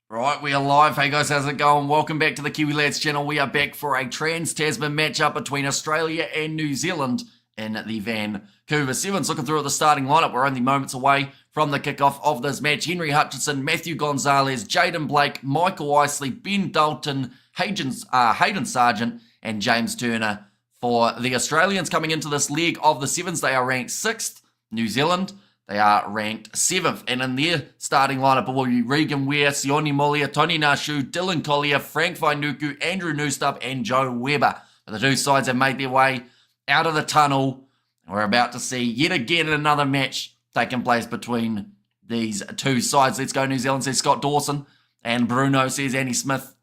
Right, we are live. Hey guys, how's it going? Welcome back to the Kiwi Lads channel. We are back for a Trans-Tasman matchup between Australia and New Zealand in the Vancouver Sevens. Looking through at the starting lineup, we're only moments away from the kickoff of this match. Henry Hutchinson, Matthew Gonzalez, Jaden Blake, Michael Isley, Ben Dalton, Hayden Sargent, and James Turner for the Australians. Coming into this leg of the Sevens, they are ranked 6th. New Zealand, they are ranked 7th, and in their starting lineup will be Regan Ware, Sione Molia, Tony Nashu, Dylan Collier, Frank Vainuku, Andrew Newstup, and Joe Weber. But the two sides have made their way out of the tunnel. We're about to see yet again another match taking place between these two sides. Let's go New Zealand, says Scott Dawson, and Bruno, says Andy Smith,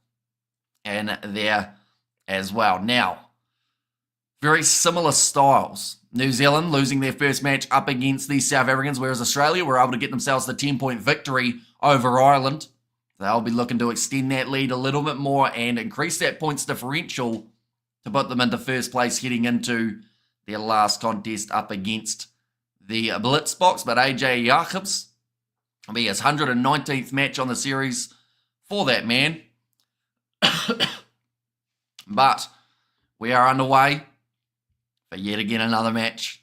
and there as well. Now, very similar styles. New Zealand losing their first match up against the South Africans, whereas Australia were able to get themselves the 10-point victory over Ireland. They'll be looking to extend that lead a little bit more and increase that points differential to put them into first place heading into their last contest up against the Blitzboks. But AJ Jacobs will be his 119th match on the series for that man. But we are underway for yet again another match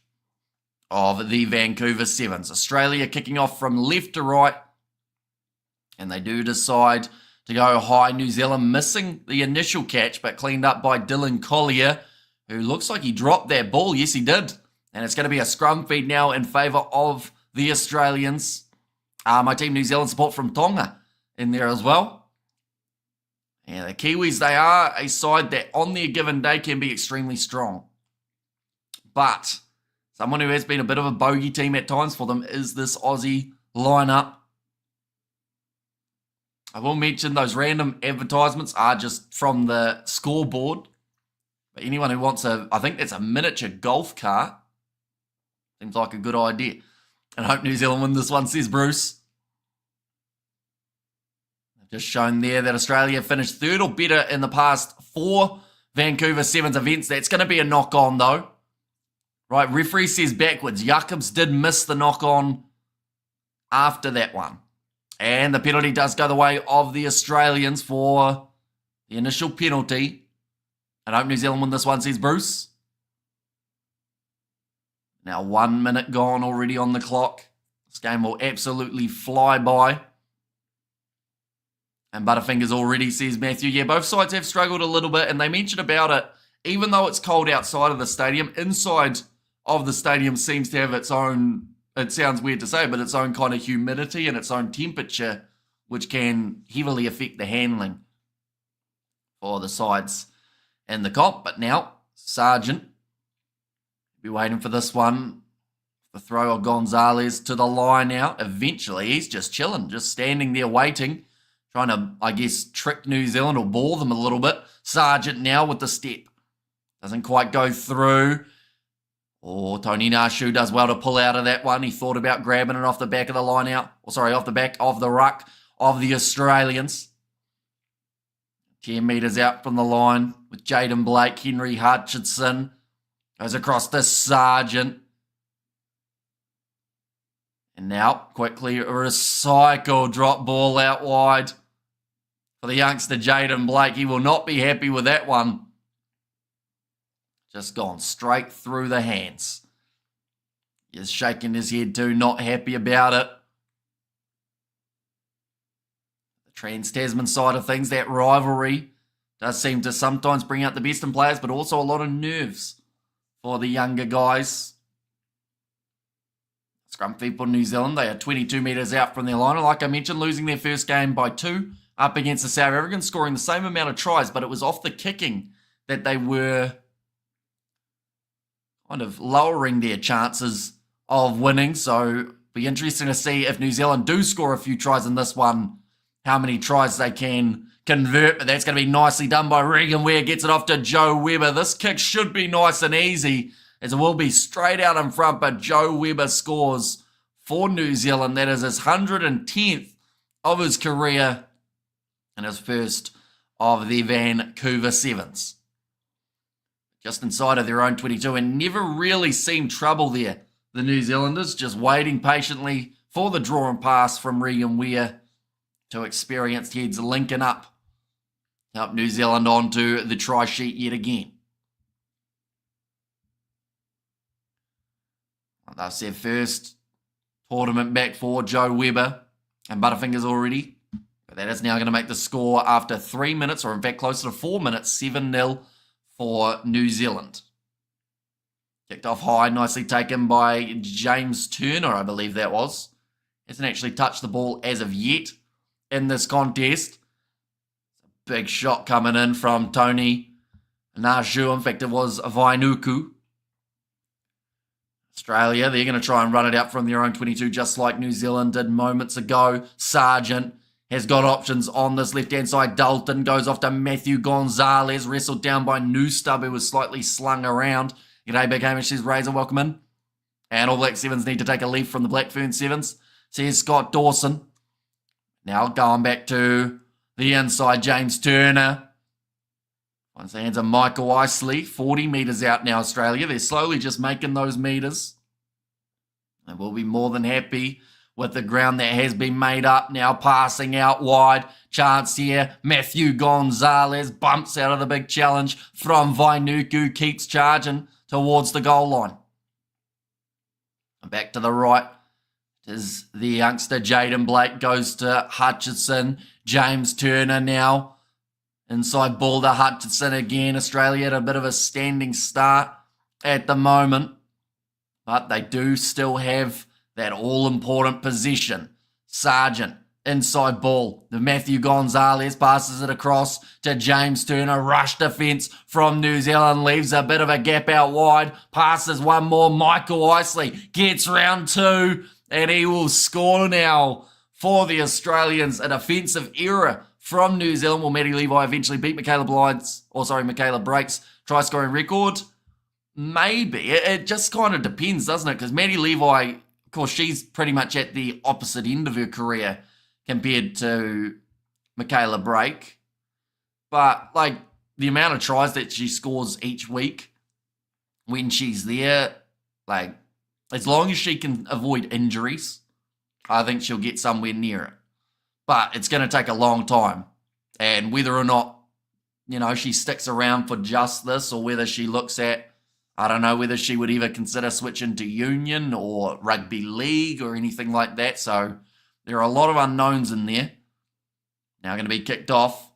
of the Vancouver Sevens. Australia kicking off from left to right, and they do decide to go high. New Zealand missing the initial catch, but cleaned up by Dylan Collier, who looks like he dropped that ball. Yes, he did. And it's going to be a scrum feed now in favour of the Australians. My team New Zealand support from Tonga in there as well. And the Kiwis, they are a side that on their given day can be extremely strong. But someone who has been a bit of a bogey team at times for them is this Aussie lineup. I will mention those random advertisements are just from the scoreboard. But anyone who wants I think that's a miniature golf cart. Seems like a good idea. And I hope New Zealand win this one, says Bruce. I've just shown there that Australia finished 3rd or better in the past 4 Vancouver Sevens events. That's going to be a knock-on though. Right, referee says backwards. Jacobs did miss the knock-on after that one. And the penalty does go the way of the Australians for the initial penalty. And I hope New Zealand win this one, says Bruce. Now 1 minute gone already on the clock. This game will absolutely fly by. And Butterfingers already, says Matthew. Yeah, both sides have struggled a little bit, and they mentioned about it. Even though it's cold outside of the stadium, inside of the stadium seems to have its own, it sounds weird to say, but its own kind of humidity and its own temperature, which can heavily affect the handling for the sides in the comp. But now, Sargent, be waiting for this one. The throw of Gonzalez to the line now. Eventually, he's just chilling, just standing there waiting, trying to, I guess, trick New Zealand or bore them a little bit. Sargent now with the step. Doesn't quite go through. Oh, Tony Nashu does well to pull out of that one. He thought about grabbing it off the back of the line out. Or sorry, off the back of the ruck of the Australians. 10 metres out from the line with Jaden Blake. Henry Hutchinson goes across to Sargent. And now, quickly, a recycle drop ball out wide for the youngster Jaden Blake. He will not be happy with that one. Just gone straight through the hands. He's shaking his head too, not happy about it. The Trans-Tasman side of things, that rivalry does seem to sometimes bring out the best in players, but also a lot of nerves for the younger guys. Scrum feed for New Zealand. They are 22 metres out from their line. Like I mentioned, losing their first game by 2 up against the South Africans, scoring the same amount of tries, but it was off the kicking that they were kind of lowering their chances of winning. So it'll be interesting to see if New Zealand do score a few tries in this one, how many tries they can convert. But that's going to be nicely done by Regan Ware. Gets it off to Joe Weber. This kick should be nice and easy, as it will be straight out in front. But Joe Weber scores for New Zealand. That is his 110th of his career and his first of the Vancouver Sevens. Just inside of their own 22, and never really seemed trouble there. The New Zealanders just waiting patiently for the draw and pass from Regan Ware Two experienced heads linking up. Help New Zealand onto the try sheet yet again. They'll set first tournament back for Joe Webber and Butterfingers already. But that is now going to make the score after 3 minutes, or in fact closer to 4 minutes, 7-0 for New Zealand. Kicked off high, nicely taken by James Turner, I believe that was. Hasn't actually touched the ball as of yet in this contest. Big shot coming in from Tony Nashu. In fact, it was Vainuku. Australia, they're going to try and run it out from their own 22, just like New Zealand did moments ago. Sargent has got options on this left-hand side. Dalton goes off to Matthew Gonzalez, wrestled down by Newstub, who was slightly slung around. G'day, Big Hamish, says Razor, welcome in. And All Black Sevens need to take a leaf from the Blackfern Sevens, says Scott Dawson. Now going back to the inside, James Turner. Once the hands of Michael Isley, 40 metres out now, Australia. They're slowly just making those metres. And we'll be more than happy with the ground that has been made up. Now passing out wide. Chance here. Matthew Gonzalez bumps out of the big challenge from Vainuku. Keeps charging towards the goal line. And back to the right is the youngster Jaden Blake. Goes to Hutchinson. James Turner now. Inside ball to Hutchinson again. Australia had a bit of a standing start at the moment. But they do still have that all-important position. Sargent, inside ball. The Matthew Gonzalez passes it across to James Turner. Rush defence from New Zealand. Leaves a bit of a gap out wide. Passes one more. Michael Isley gets round two. And he will score now for the Australians. A defensive error from New Zealand. Will Maddie Levi eventually beat Michaela Brake's try-scoring record? Maybe. It just kind of depends, doesn't it? Because Maddie Levi, of course, she's pretty much at the opposite end of her career compared to Michaela Brake. But, like, the amount of tries that she scores each week when she's there, like, as long as she can avoid injuries, I think she'll get somewhere near it. But it's going to take a long time. And whether or not, she sticks around for just this, or whether she looks at, I don't know, whether she would ever consider switching to union or rugby league or anything like that. So there are a lot of unknowns in there. Now going to be kicked off.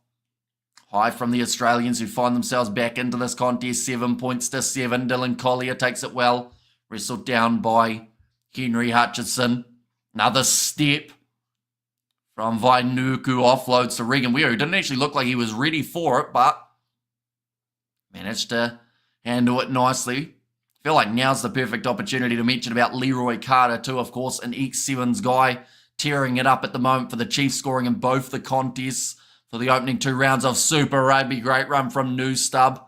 High from the Australians, who find themselves back into this contest. 7 points to 7. Dylan Collier takes it well. Wrestled down by Henry Hutchinson. Another step from Vainuku, offloads to Regan Weir, who didn't actually look like he was ready for it, but managed to handle it nicely. I feel like now's the perfect opportunity to mention about Leroy Carter too, of course, an ex-Sevens guy, tearing it up at the moment for the Chiefs, scoring in both the contests for the opening 2 rounds of Super Rugby. Great run from Newstub.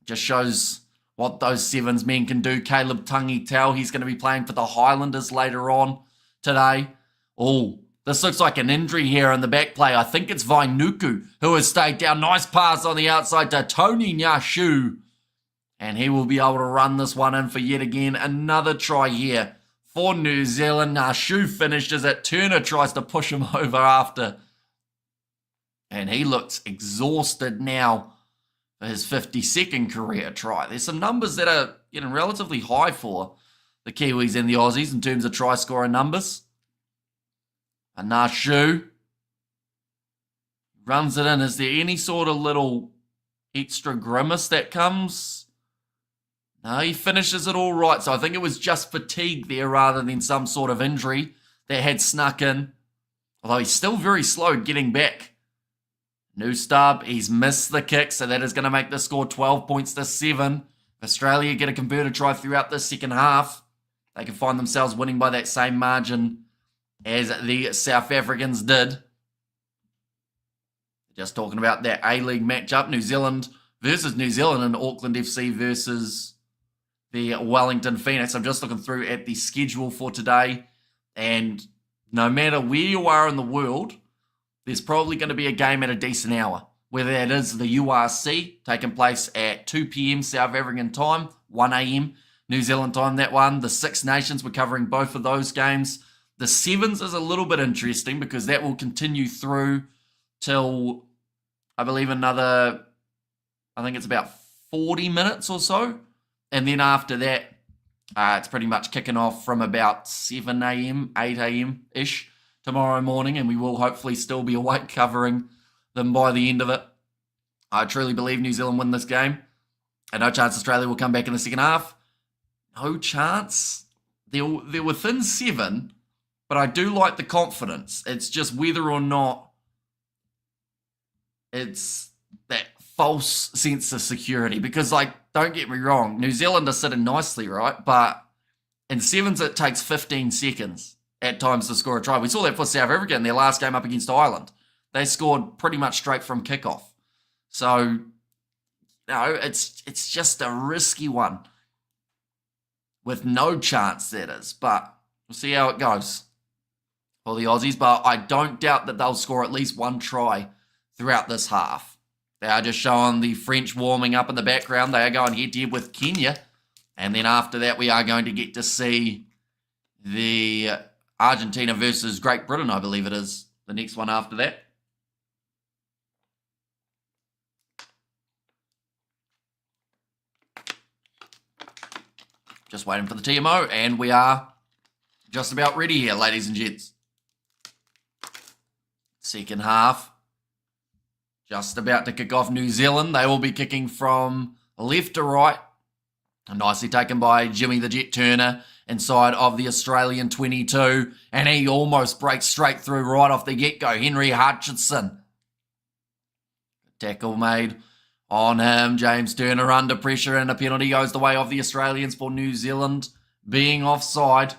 Just shows what those Sevens men can do. Caleb Tungi Tau, he's going to be playing for the Highlanders later on today. Oh, this looks like an injury here in the back play. I think it's Vainuku who has stayed down. Nice pass on the outside to Tony Nyashu. And he will be able to run this one in for yet again another try here for New Zealand. Nyashu finishes it. Turner tries to push him over after. And he looks exhausted now for his 52nd career try. There's some numbers that are getting relatively high for the Kiwis and the Aussies in terms of try scoring numbers. And Nashu runs it in. Is there any sort of little extra grimace that comes? No, he finishes it all right. So I think it was just fatigue there rather than some sort of injury that had snuck in. Although he's still very slow getting back. Newstub, he's missed the kick, so that is going to make the score 12 points to 7. Australia get a converted try throughout the second half. They can find themselves winning by that same margin as the South Africans did. Just talking about that A-League matchup, New Zealand versus New Zealand and Auckland FC versus the Wellington Phoenix. I'm just looking through at the schedule for today, and no matter where you are in the world, there's probably going to be a game at a decent hour, whether that is the URC taking place at 2 p.m. South African time, 1 a.m. New Zealand time, that one. The Six Nations, we're covering both of those games. The Sevens is a little bit interesting because that will continue through till, I believe, another, I think it's about 40 minutes or so. And then after that, it's pretty much kicking off from about 7 a.m., 8 a.m.-ish tomorrow morning, and we will hopefully still be awake covering them by the end of it. I truly believe New Zealand win this game. And no chance Australia will come back in the second half. No chance. They're within 7, but I do like the confidence. It's just whether or not it's that false sense of security. Because, like, don't get me wrong, New Zealand are sitting nicely, right? But in sevens, it takes 15 seconds at times to score a try. We saw that for South Africa in their last game up against Ireland. They scored pretty much straight from kickoff. So, no, it's just a risky one. With no chance, that is. But we'll see how it goes for the Aussies. But I don't doubt that they'll score at least one try throughout this half. They are just showing the French warming up in the background. They are going head-to-head with Kenya. And then after that, we are going to get to see the Argentina versus Great Britain, I believe it is. The next one after that. Just waiting for the TMO, and we are just about ready here, ladies and gents. Second half. Just about to kick off. New Zealand. They will be kicking from left to right. Nicely taken by Jimmy the Jet Turner inside of the Australian 22. And he almost breaks straight through right off the get-go. Henry Hutchinson. Tackle made on him. James Turner under pressure, and a penalty goes the way of the Australians for New Zealand being offside.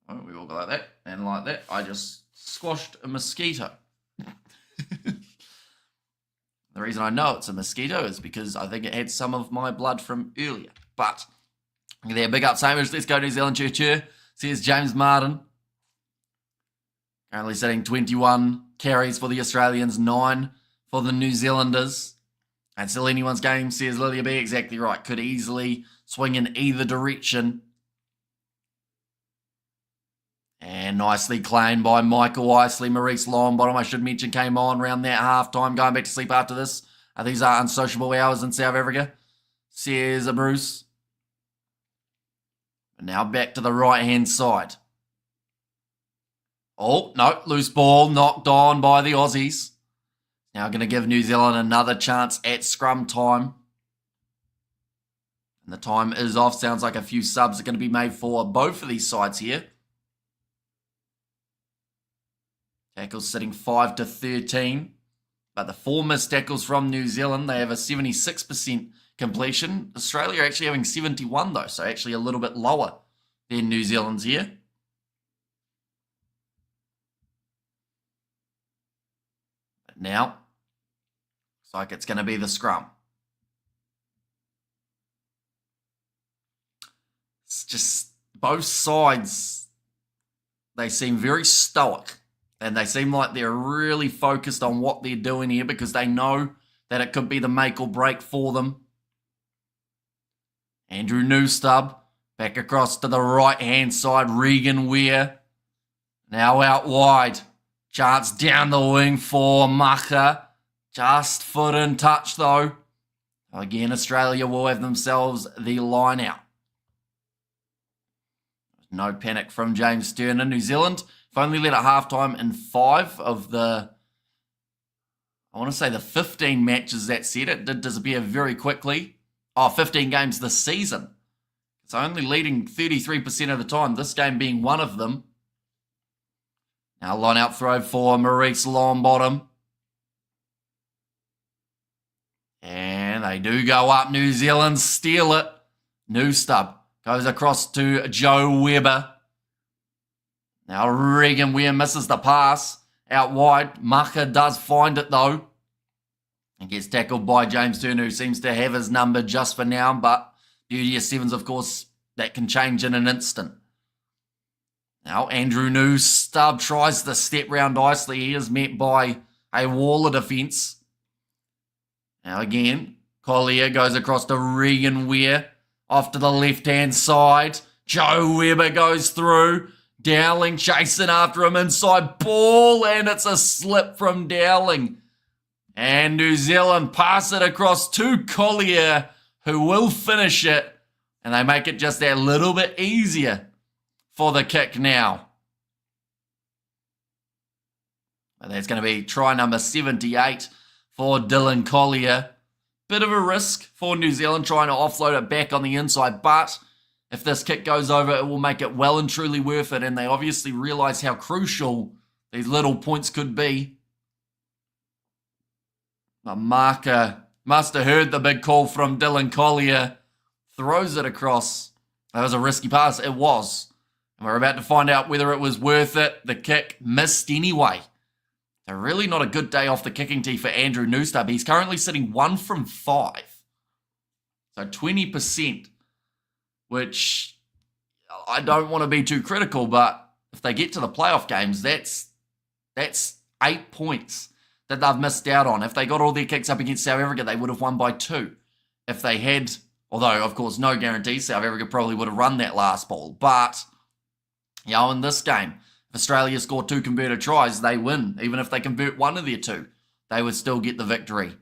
Oh, we all go like that and like that. I just squashed a mosquito. The reason I know it's a mosquito is because I think it had some of my blood from earlier. But there, big up Samers. Let's go New Zealand. Cheer. Says James Martin. Currently sitting 21 carries for the Australians, 9 for the New Zealanders. And still anyone's game, says Lilia B. Exactly right. Could easily swing in either direction. And nicely claimed by Michael Isley. Maurice Longbottom, I should mention, came on around that half-time. Going back to sleep after this. These are unsociable hours in South Africa, says Bruce. And now back to the right-hand side. Oh, no, loose ball knocked on by the Aussies. Now going to give New Zealand another chance at scrum time. And the time is off. Sounds like a few subs are going to be made for both of these sides here. Tackles sitting 5-13. But the 4 missed tackles from New Zealand, they have a 76% completion. Australia are actually having 71 though, so actually a little bit lower than New Zealand's here. But now, looks like it's going to be the scrum. It's just both sides, they seem very stoic. And they seem like they're really focused on what they're doing here because they know that it could be the make or break for them. Andrew Newstub back across to the right-hand side. Regan Weir now out wide. Chance down the wing for Maka. Just foot in touch though. Again, Australia will have themselves the line out. No panic from James Turner. New Zealand have only led at halftime in 5 of the, I want to say the 15 matches that set. It did disappear very quickly. 15 games this season. It's only leading 33% of the time, this game being one of them. Now line out throw for Maurice Longbottom. And they do go up. New Zealand steal it. Newstub goes across to Joe Weber. Now Regan Weir misses the pass out wide. Maka does find it though. And gets tackled by James Turner, who seems to have his number just for now. But beauty of sevens, of course, that can change in an instant. Now Andrew Newstub tries to step round Isley. He is met by a wall of defence. Now again, Collier goes across to Regan Weir. off to the left-hand side. Joe Weber goes through. Dowling chasing after him inside ball, and it's a slip from Dowling. And New Zealand pass it across to Collier, who will finish it, and they make it just that little bit easier for the kick now. And that's going to be try number 78 for Dylan Collier. Bit of a risk for New Zealand trying to offload it back on the inside, but if this kick goes over, it will make it well and truly worth it, and they obviously realise how crucial these little points could be. The marker must have heard the big call from Dylan Collier. Throws it across. That was a risky pass. It was. And we're about to find out whether it was worth it. The kick missed anyway. So really not a good day off the kicking tee for Andrew Newstab. He's currently sitting 1 from 5. So 20%. Which I don't want to be too critical, but if they get to the playoff games, that's 8 points that they've missed out on. If they got all their kicks up against South Africa, they would have won by 2. If they had, although of course no guarantee, South Africa probably would have run that last ball. But, in this game, if Australia score 2 converted tries, they win. Even if they convert 1 of their 2, they would still get the victory.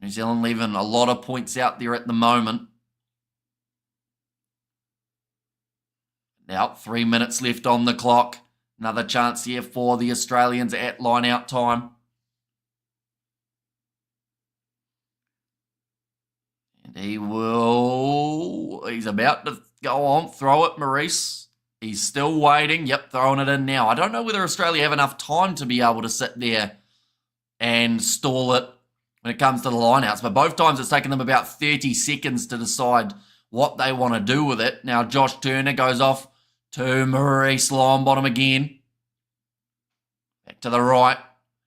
New Zealand leaving a lot of points out there at the moment. Now, 3 minutes left on the clock. Another chance here for the Australians at line-out time. And he's about to go on, throw it, Maurice. He's still waiting. Yep, throwing it in now. I don't know whether Australia have enough time to be able to sit there and stall it when it comes to the line-outs. But both times it's taken them about 30 seconds to decide what they want to do with it. Now, Josh Turner goes off to Maurice Longbottom again. Back to the right.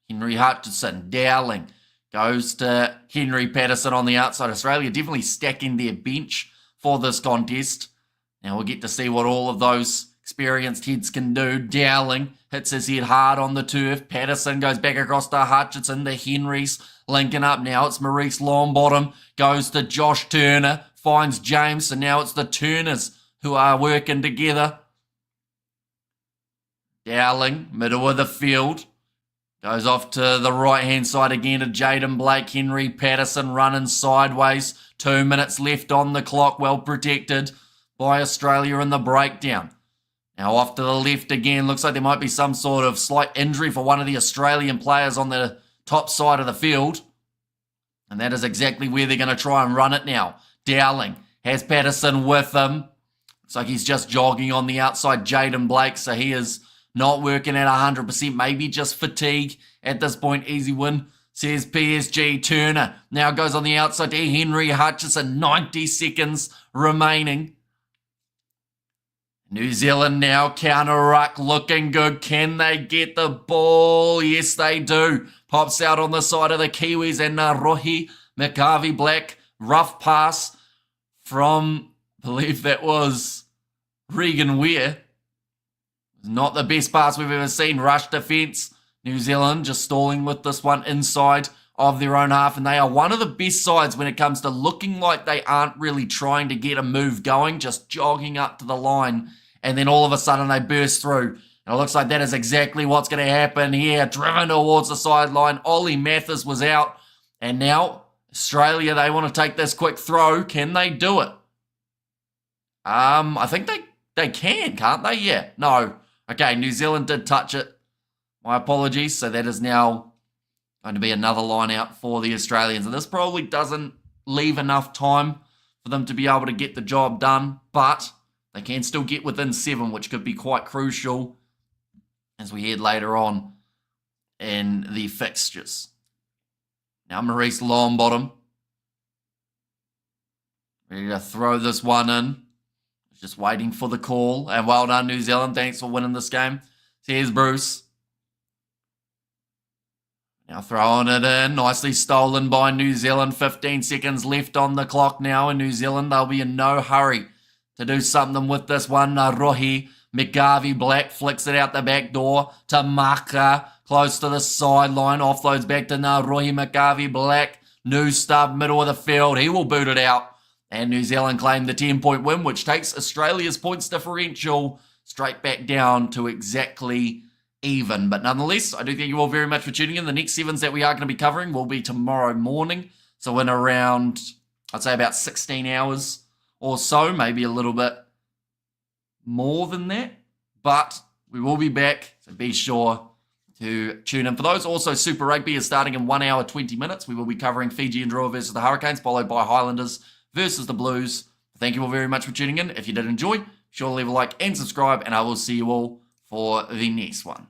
Henry Hutchinson. Dowling goes to Henry Patterson on the outside. Australia definitely stacking their bench for this contest. Now we'll get to see what all of those experienced heads can do. Dowling hits his head hard on the turf. Patterson goes back across to Hutchinson. The Henrys linking up now. It's Maurice Longbottom. Goes to Josh Turner. Finds James. And now it's the Turners who are working together. Dowling, middle of the field. Goes off to the right-hand side again to Jaden Blake. Henry Patterson running sideways. 2 minutes left on the clock. Well protected by Australia in the breakdown. Now off to the left again. Looks like there might be some sort of slight injury for one of the Australian players on the top side of the field. And that is exactly where they're going to try and run it now. Dowling has Patterson with him. Looks like he's just jogging on the outside, Jaden Blake. So he is not working at 100%, maybe just fatigue at this point. Easy win, says PSG. Turner now goes on the outside to Henry Hutchinson. 90 seconds remaining. New Zealand now counter-ruck, looking good. Can they get the ball? Yes, they do. Pops out on the side of the Kiwis and Rohi McCarvey Black. Rough pass from, I believe that was Regan Weir. Not the best pass we've ever seen. Rush defence. New Zealand just stalling with this one inside of their own half. And they are one of the best sides when it comes to looking like they aren't really trying to get a move going. Just jogging up to the line. And then all of a sudden they burst through. And it looks like that is exactly what's going to happen here. Driven towards the sideline. Ollie Mathis was out. And now Australia, they want to take this quick throw. Can they do it? I think they can, can't they? Yeah. No. Okay, New Zealand did touch it. My apologies. So that is now going to be another line out for the Australians. And this probably doesn't leave enough time for them to be able to get the job done. But they can still get within 7, which could be quite crucial as we head later on in the fixtures. Now Maurice Longbottom. Ready to throw this one in. Just waiting for the call. And well done, New Zealand. Thanks for winning this game. Here's Bruce. Now throwing it in. Nicely stolen by New Zealand. 15 seconds left on the clock now in New Zealand. They'll be in no hurry to do something with this one. Rohi McGarvey Black flicks it out the back door to Maka. Close to the sideline. Offloads back to Rohi McGarvey Black. New stub, middle of the field. He will boot it out. And New Zealand claimed the 10-point win, which takes Australia's points differential straight back down to exactly even. But nonetheless, I do thank you all very much for tuning in. The next sevens that we are going to be covering will be tomorrow morning. So in around, I'd say about 16 hours or so, maybe a little bit more than that. But we will be back, so be sure to tune in for those. Also, Super Rugby is starting in 1 hour, 20 minutes. We will be covering Fiji and Drua versus the Hurricanes, followed by Highlanders versus the Blues. Thank you all very much for tuning in. If you did enjoy, be sure to leave a like and subscribe, and I will see you all for the next one.